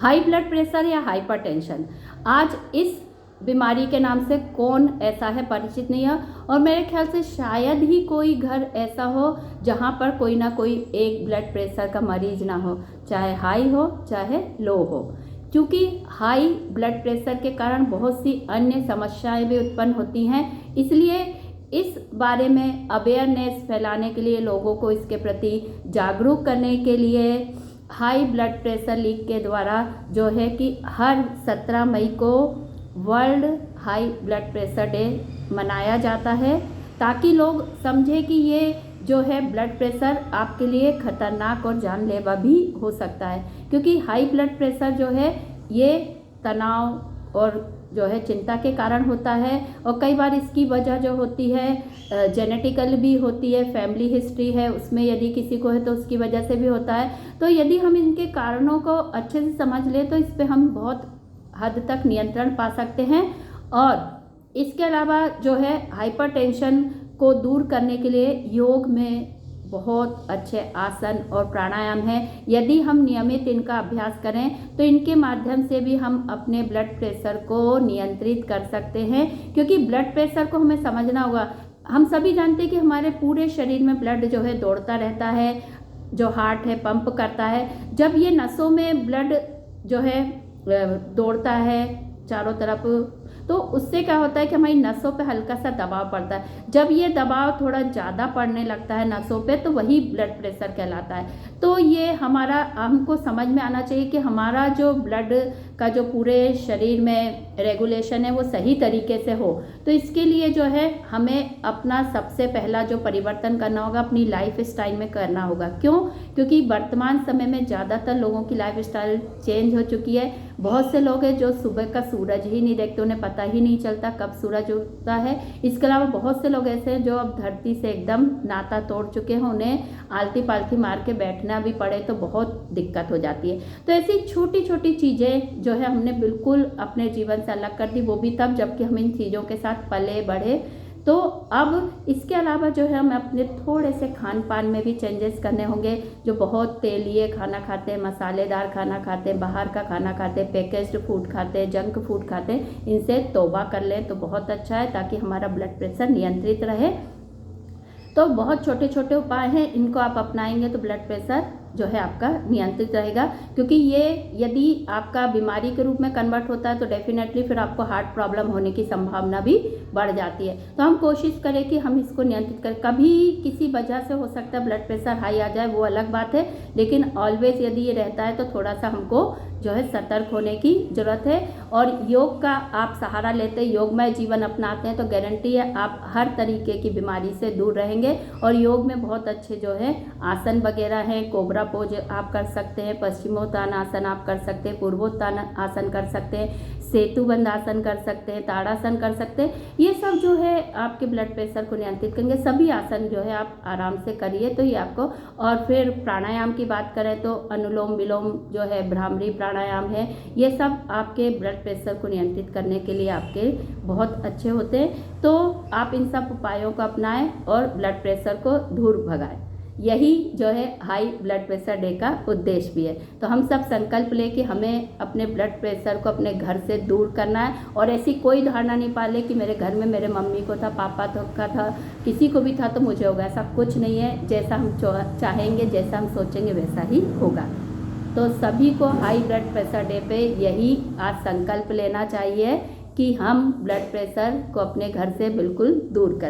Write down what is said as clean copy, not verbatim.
High blood pressure या hypertension, आज इस बीमारी के नाम से कौन ऐसा है परिचित नहीं है। और मेरे ख्याल से शायद ही कोई घर ऐसा हो जहाँ पर कोई ना कोई एक ब्लड प्रेशर का मरीज ना हो, चाहे हाई हो चाहे लो हो। क्योंकि हाई ब्लड प्रेशर के कारण बहुत सी अन्य समस्याएं भी उत्पन्न होती हैं, इसलिए इस बारे में अवेयरनेस फैलाने के लिए, लोगों को इसके प्रति जागरूक करने के लिए हाई ब्लड प्रेशर लीग के द्वारा जो है कि हर 17 मई को world high blood pressure day मनाया जाता है, ताकि लोग समझें कि ये जो है ब्लड प्रेशर आपके लिए खतरनाक और जानलेवा भी हो सकता है। क्योंकि हाई ब्लड प्रेशर जो है ये तनाव और जो है चिंता के कारण होता है, और कई बार इसकी वजह जो होती है जेनेटिकल भी होती है, फैमिली हिस्ट्री है उसमें यदि किसी को है तो उसकी वजह से भी होता है। तो यदि हम इनके कारणों को अच्छे से समझ लें तो इस पे हम बहुत हद तक नियंत्रण पा सकते हैं। और इसके अलावा जो है हाइपरटेंशन को दूर करने के लिए योग में बहुत अच्छे आसन और प्राणायाम हैं। यदि हम नियमित इनका अभ्यास करें तो इनके माध्यम से भी हम अपने ब्लड प्रेशर को नियंत्रित कर सकते हैं। क्योंकि ब्लड प्रेशर को हमें समझना होगा। हम सभी जानते हैं कि हमारे पूरे शरीर में ब्लड जो है दौड़ता रहता है, जो हार्ट है पंप करता है। जब ये नसों में ब्लड जो है दौड़ता है चारों तरफ, तो उससे क्या होता है कि हमारी नसों पे हल्का सा दबाव पड़ता है। जब ये दबाव थोड़ा ज़्यादा पड़ने लगता है नसों पे, तो वही ब्लड प्रेशर कहलाता है। तो ये हमको समझ में आना चाहिए कि हमारा जो ब्लड का जो पूरे शरीर में रेगुलेशन है वो सही तरीके से हो। तो इसके लिए जो है हमें अपना सबसे पहला जो परिवर्तन करना होगा अपनी लाइफ स्टाइल में करना होगा। क्यों? क्योंकि वर्तमान समय में ज़्यादातर लोगों की लाइफ स्टाइल चेंज हो चुकी है। बहुत से लोग हैं जो सुबह का सूरज ही नहीं देखते, उन्हें पता ही नहीं चलता कब सूरज उगता है। इसके अलावा बहुत से लोग ऐसे हैं जो अब धरती से एकदम नाता तोड़ चुके हैं, उन्हें आलती पालती मार के बैठना भी पड़े तो बहुत दिक्कत हो जाती है। तो ऐसी छोटी छोटी चीज़ें जो है हमने बिल्कुल अपने जीवन से अलग कर दी, वो भी तब जबकि हम इन चीज़ों के साथ पले बढ़े। तो अब इसके अलावा जो है हमें अपने थोड़े से खान पान में भी चेंजेस करने होंगे। जो बहुत तेलीय खाना खाते हैं, मसालेदार खाना खाते हैं, बाहर का खाना खाते हैं, पैकेज्ड फूड खाते हैं, जंक फूड खाते हैं, इनसे तौबा कर लें तो बहुत अच्छा है, ताकि हमारा ब्लड प्रेशर नियंत्रित रहे। तो बहुत छोटे छोटे उपाय हैं, इनको आप अपनाएंगे तो ब्लड प्रेशर जो है आपका नियंत्रित रहेगा। क्योंकि ये यदि आपका बीमारी के रूप में कन्वर्ट होता है तो डेफिनेटली फिर आपको हार्ट प्रॉब्लम होने की संभावना भी बढ़ जाती है। तो हम कोशिश करें कि हम इसको नियंत्रित करें। कभी किसी वजह से हो सकता है ब्लड प्रेशर हाई आ जाए, वो अलग बात है, लेकिन ऑलवेज यदि ये रहता है तो थोड़ा सा हमको जो है सतर्क होने की ज़रूरत है। और योग का आप सहारा लेते हैं, योगमय जीवन अपनाते हैं तो गारंटी है आप हर तरीके की बीमारी से दूर रहेंगे। और योग में बहुत अच्छे जो है आसन वगैरह हैं, कोबरा पोज आप कर सकते हैं, पश्चिमोत्तानासन आप कर सकते हैं, पूर्वोत्तानासन कर सकते हैं, सेतुबंध आसन कर सकते हैं, ताड़ासन कर सकते हैं। ये सब जो है आपके ब्लड प्रेशर को नियंत्रित करेंगे। सभी आसन जो है आप आराम से करिए तो ये आपको। और फिर प्राणायाम की बात करें तो अनुलोम विलोम जो है, भ्रामरी प्राणायाम है, ये सब आपके ब्लड प्रेशर को नियंत्रित करने के लिए आपके बहुत अच्छे होते हैं। तो आप इन सब उपायों को अपनाएं और ब्लड प्रेशर को दूर भगाएं। यही जो है हाई ब्लड प्रेशर डे का उद्देश्य भी है। तो हम सब संकल्प लें कि हमें अपने ब्लड प्रेशर को अपने घर से दूर करना है। और ऐसी कोई धारणा नहीं पाले कि मेरे घर में मेरे मम्मी को था, पापा का था, किसी को भी था तो मुझे होगा। ऐसा कुछ नहीं है। जैसा हम चाहेंगे, जैसा हम सोचेंगे वैसा ही होगा। तो सभी को हाई ब्लड प्रेशर डे पे यही आज संकल्प लेना चाहिए कि हम ब्लड प्रेशर को अपने घर से बिल्कुल दूर करें।